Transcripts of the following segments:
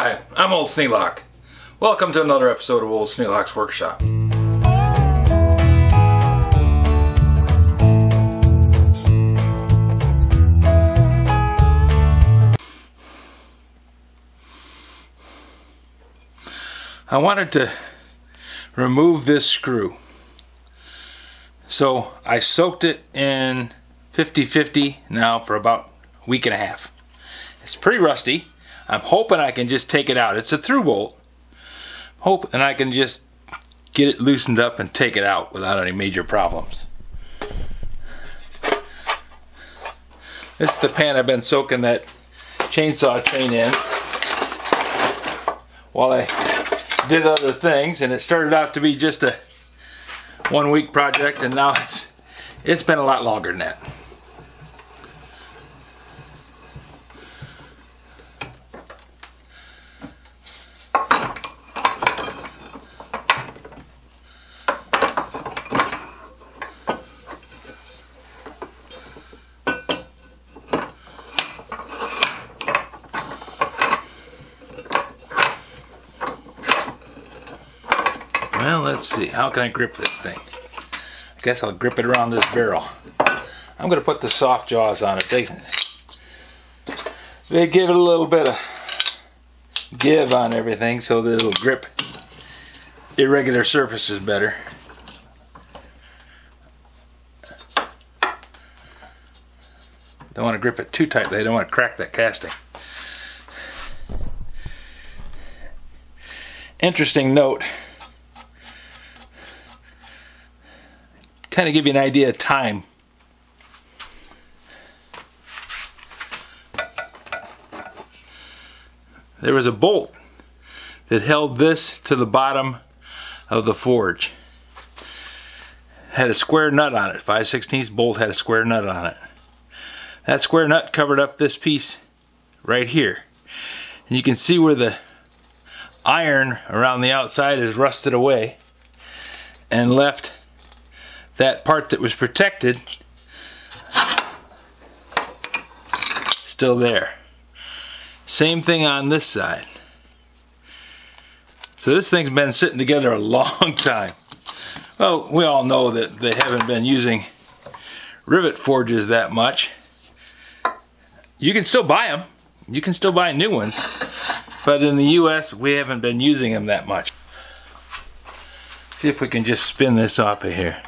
Hi, I'm Old Sneelock. Welcome to another episode of Old Sneelock's Workshop. I wanted to remove this screw. So I soaked it in 50/50 now for about a week and a half. It's pretty rusty. I'm hoping I can just take it out. It's a through bolt. Hoping I can just get it loosened up and take it out without any major problems. This is the pan I've been soaking that chainsaw chain in while I did other things, and it started out to be just a 1 week project, and now it's been a lot longer than that. Well, let's see. How can I grip this thing? I guess I'll grip it around this barrel. I'm going to put the soft jaws on it. They give it a little bit of give on everything so that it'll grip irregular surfaces better. Don't want to grip it too tightly. I don't want to crack that casting. Interesting note. Kind of give you an idea of time. There was a bolt that held this to the bottom of the forge. Had a square nut on it. 5/16 bolt had a square nut on it. That square nut covered up this piece right here. And you can see where the iron around the outside is rusted away and left that part that was protected still there. Same thing on this side. So this thing's been sitting together a long time. Well, we all know that they haven't been using rivet forges that much. You can still buy them. You can still buy new ones. But in the US, we haven't been using them that much. See if we can just spin this off of here.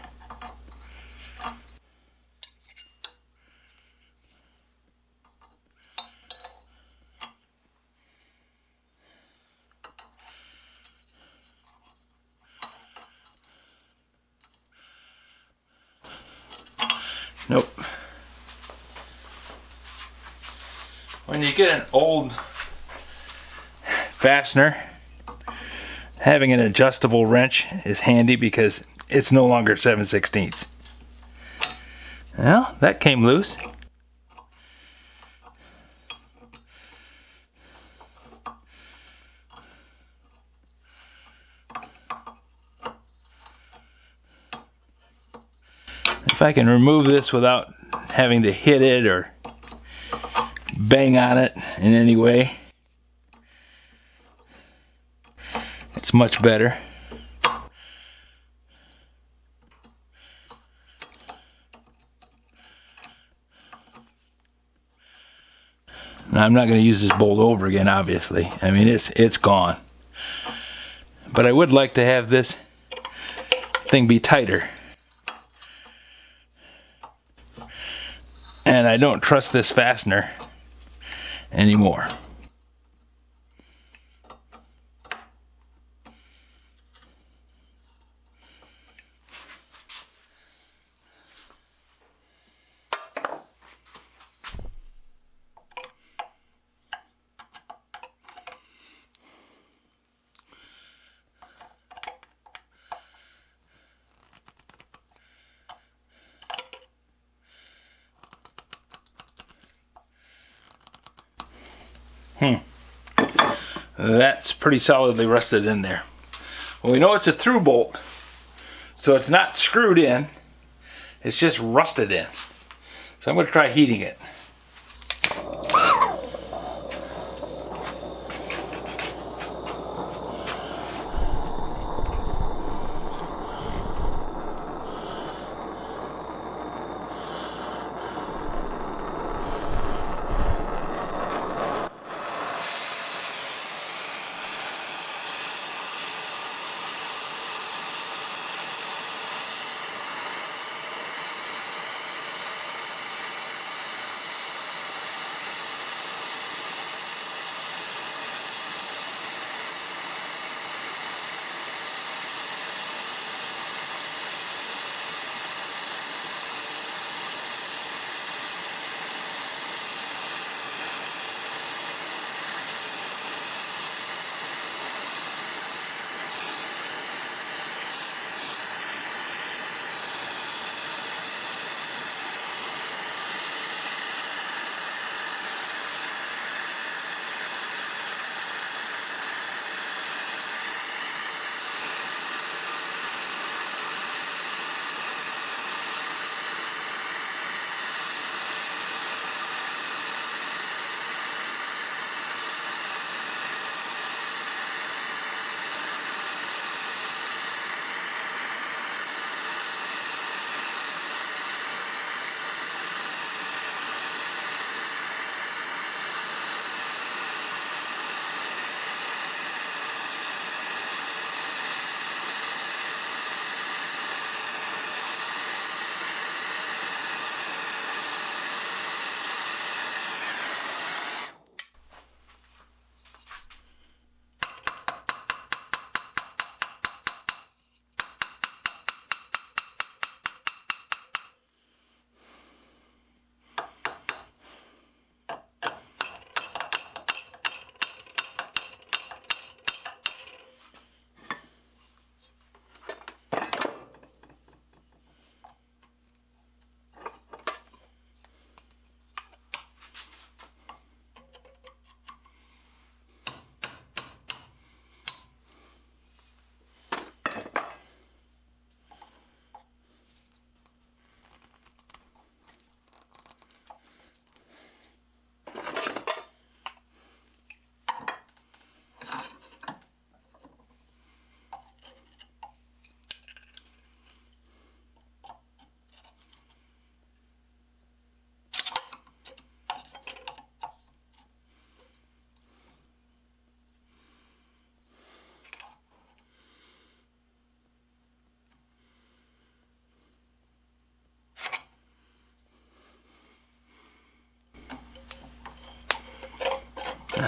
Nope. When you get an old fastener, having an adjustable wrench is handy because it's no longer 7/16. Well, that came loose. If I can remove this without having to hit it or bang on it in any way, it's much better. Now, I'm not going to use this bolt over again, obviously. I mean, it's gone. But I would like to have this thing be tighter. And I don't trust this fastener anymore. That's pretty solidly rusted in there. Well, we know it's a through bolt, so it's not screwed in, it's just rusted in. So I'm going to try heating it.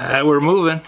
We're moving.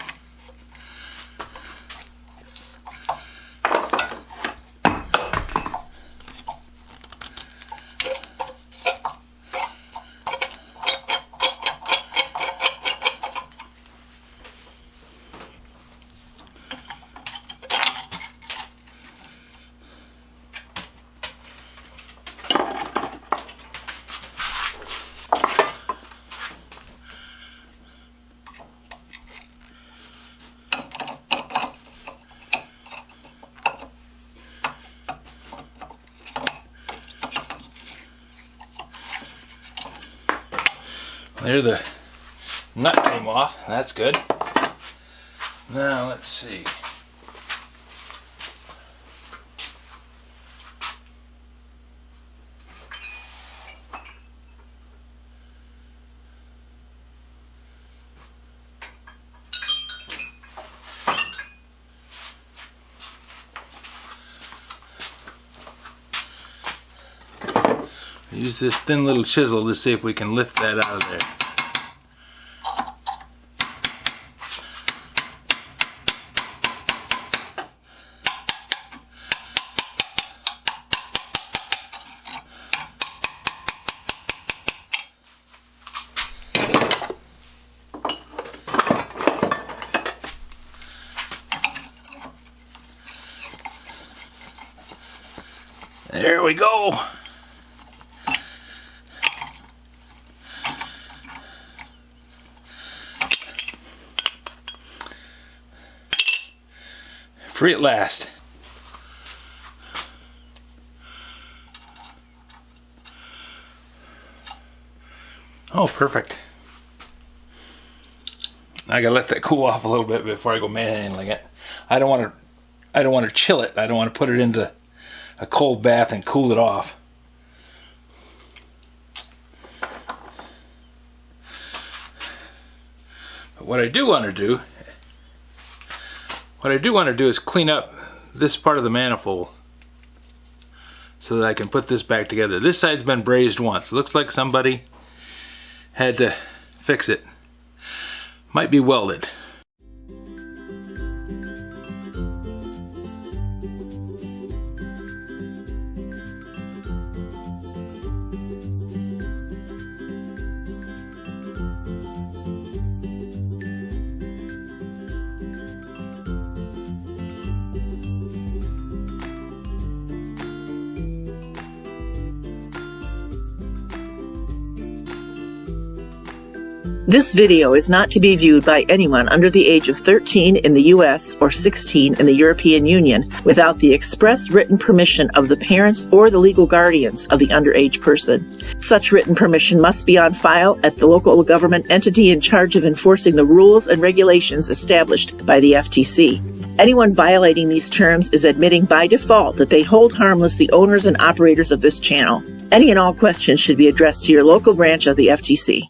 There, the nut came off. That's good. Now let's see. Use this thin little chisel to see if we can lift that out of there. There we go. Free at last. Oh, perfect. I gotta let that cool off a little bit before I go manhandling it. I don't want to chill it. I don't want to put it into a cold bath and cool it off. But what I do want to do is clean up this part of the manifold so that I can put this back together. This side's been brazed once. Looks like somebody had to fix it. Might be welded. This video is not to be viewed by anyone under the age of 13 in the U.S. or 16 in the European Union without the express written permission of the parents or the legal guardians of the underage person. Such written permission must be on file at the local government entity in charge of enforcing the rules and regulations established by the FTC. Anyone violating these terms is admitting by default that they hold harmless the owners and operators of this channel. Any and all questions should be addressed to your local branch of the FTC.